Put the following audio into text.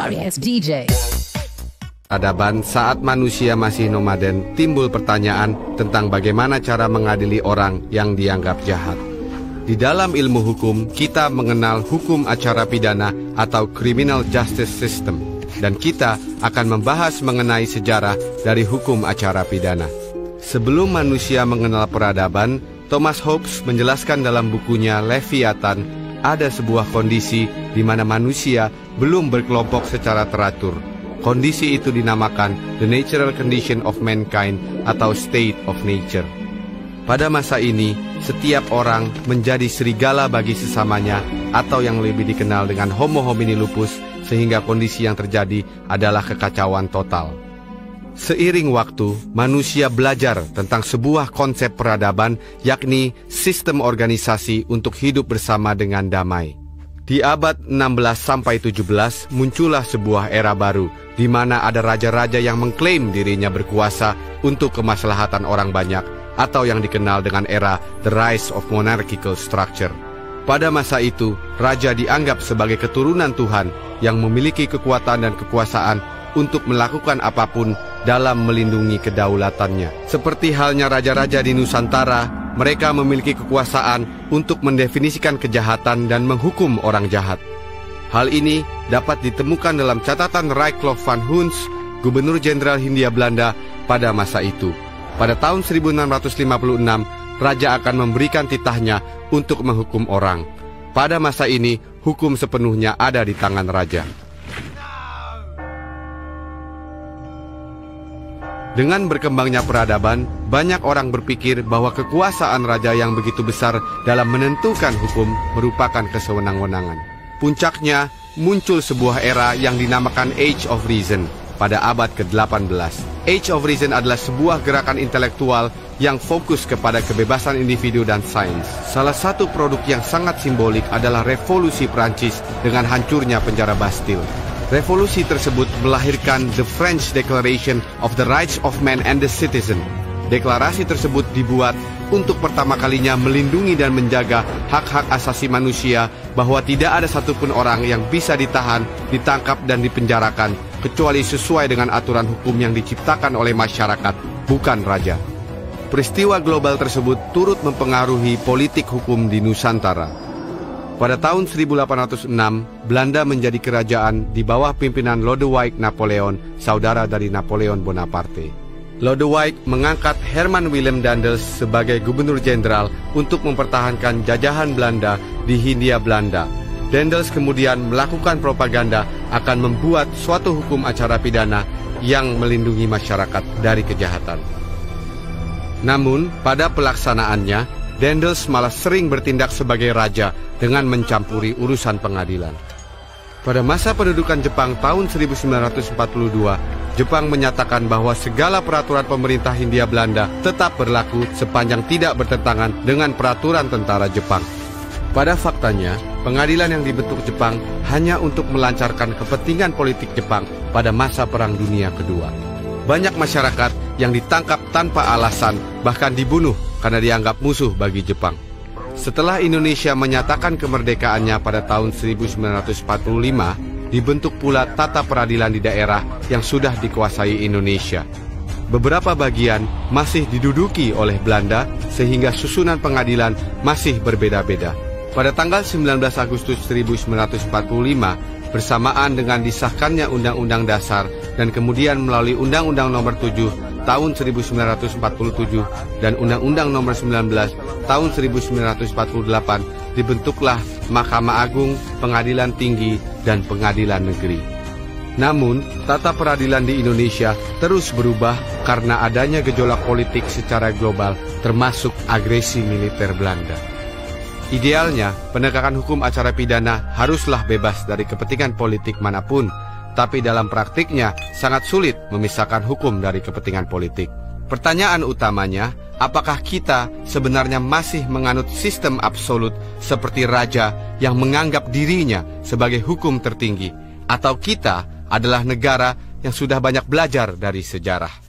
Shari's DJ. Peradaban saat manusia masih nomaden, timbul pertanyaan tentang bagaimana cara mengadili orang yang dianggap jahat. Di dalam ilmu hukum, kita mengenal hukum acara pidana atau criminal justice system, dan kita akan membahas mengenai sejarah dari hukum acara pidana. Sebelum manusia mengenal peradaban, Thomas Hobbes menjelaskan dalam bukunya Leviathan, ada sebuah kondisi di mana manusia belum berkelompok secara teratur. Kondisi itu dinamakan the natural condition of mankind atau state of nature. Pada masa ini, setiap orang menjadi serigala bagi sesamanya atau yang lebih dikenal dengan homo homini lupus, sehingga kondisi yang terjadi adalah kekacauan total. Seiring waktu, manusia belajar tentang sebuah konsep peradaban, yakni sistem organisasi untuk hidup bersama dengan damai. Di abad 16-17 muncullah sebuah era baru, di mana ada raja-raja yang mengklaim dirinya berkuasa untuk kemaslahatan orang banyak, atau yang dikenal dengan era The Rise of Monarchical Structure. Pada masa itu, raja dianggap sebagai keturunan Tuhan yang memiliki kekuatan dan kekuasaan untuk melakukan apapun dalam melindungi kedaulatannya. Seperti halnya raja-raja di Nusantara, mereka memiliki kekuasaan untuk mendefinisikan kejahatan dan menghukum orang jahat. Hal ini dapat ditemukan dalam catatan Rycroft van Huns, Gubernur Jenderal Hindia Belanda pada masa itu. Pada tahun 1656, raja akan memberikan titahnya untuk menghukum orang. Pada masa ini, hukum sepenuhnya ada di tangan raja. Dengan berkembangnya peradaban, banyak orang berpikir bahwa kekuasaan raja yang begitu besar dalam menentukan hukum merupakan kesewenang-wenangan. Puncaknya, muncul sebuah era yang dinamakan Age of Reason pada abad ke-18. Age of Reason adalah sebuah gerakan intelektual yang fokus kepada kebebasan individu dan sains. Salah satu produk yang sangat simbolik adalah Revolusi Prancis dengan hancurnya penjara Bastille. Revolusi tersebut melahirkan The French Declaration of the Rights of Man and the Citizen. Deklarasi tersebut dibuat untuk pertama kalinya melindungi dan menjaga hak-hak asasi manusia, bahwa tidak ada satupun orang yang bisa ditahan, ditangkap dan dipenjarakan kecuali sesuai dengan aturan hukum yang diciptakan oleh masyarakat, bukan raja. Peristiwa global tersebut turut mempengaruhi politik hukum di Nusantara. Pada tahun 1806, Belanda menjadi kerajaan di bawah pimpinan Lodewijk Napoleon, saudara dari Napoleon Bonaparte. Lodewijk mengangkat Herman Willem Daendels sebagai gubernur jenderal untuk mempertahankan jajahan Belanda di Hindia Belanda. Daendels kemudian melakukan propaganda akan membuat suatu hukum acara pidana yang melindungi masyarakat dari kejahatan. Namun, pada pelaksanaannya, Daendels malah sering bertindak sebagai raja dengan mencampuri urusan pengadilan. Pada masa pendudukan Jepang tahun 1942, Jepang menyatakan bahwa segala peraturan pemerintah Hindia Belanda tetap berlaku sepanjang tidak bertentangan dengan peraturan tentara Jepang. Pada faktanya, pengadilan yang dibentuk Jepang hanya untuk melancarkan kepentingan politik Jepang pada masa Perang Dunia Kedua. Banyak masyarakat yang ditangkap tanpa alasan, bahkan dibunuh karena dianggap musuh bagi Jepang. Setelah Indonesia menyatakan kemerdekaannya pada tahun 1945, dibentuk pula tata peradilan di daerah yang sudah dikuasai Indonesia. Beberapa bagian masih diduduki oleh Belanda, sehingga susunan pengadilan masih berbeda-beda. Pada tanggal 19 Agustus 1945, bersamaan dengan disahkannya Undang-Undang Dasar dan kemudian melalui Undang-Undang Nomor 7 tahun 1947 dan Undang-Undang Nomor 19 tahun 1948, dibentuklah Mahkamah Agung, Pengadilan Tinggi, dan Pengadilan Negeri. Namun, tata peradilan di Indonesia terus berubah karena adanya gejolak politik secara global, termasuk agresi militer Belanda. Idealnya, penegakan hukum acara pidana haruslah bebas dari kepentingan politik manapun, tapi dalam praktiknya sangat sulit memisahkan hukum dari kepentingan politik. Pertanyaan utamanya, apakah kita sebenarnya masih menganut sistem absolut seperti raja yang menganggap dirinya sebagai hukum tertinggi, atau kita adalah negara yang sudah banyak belajar dari sejarah?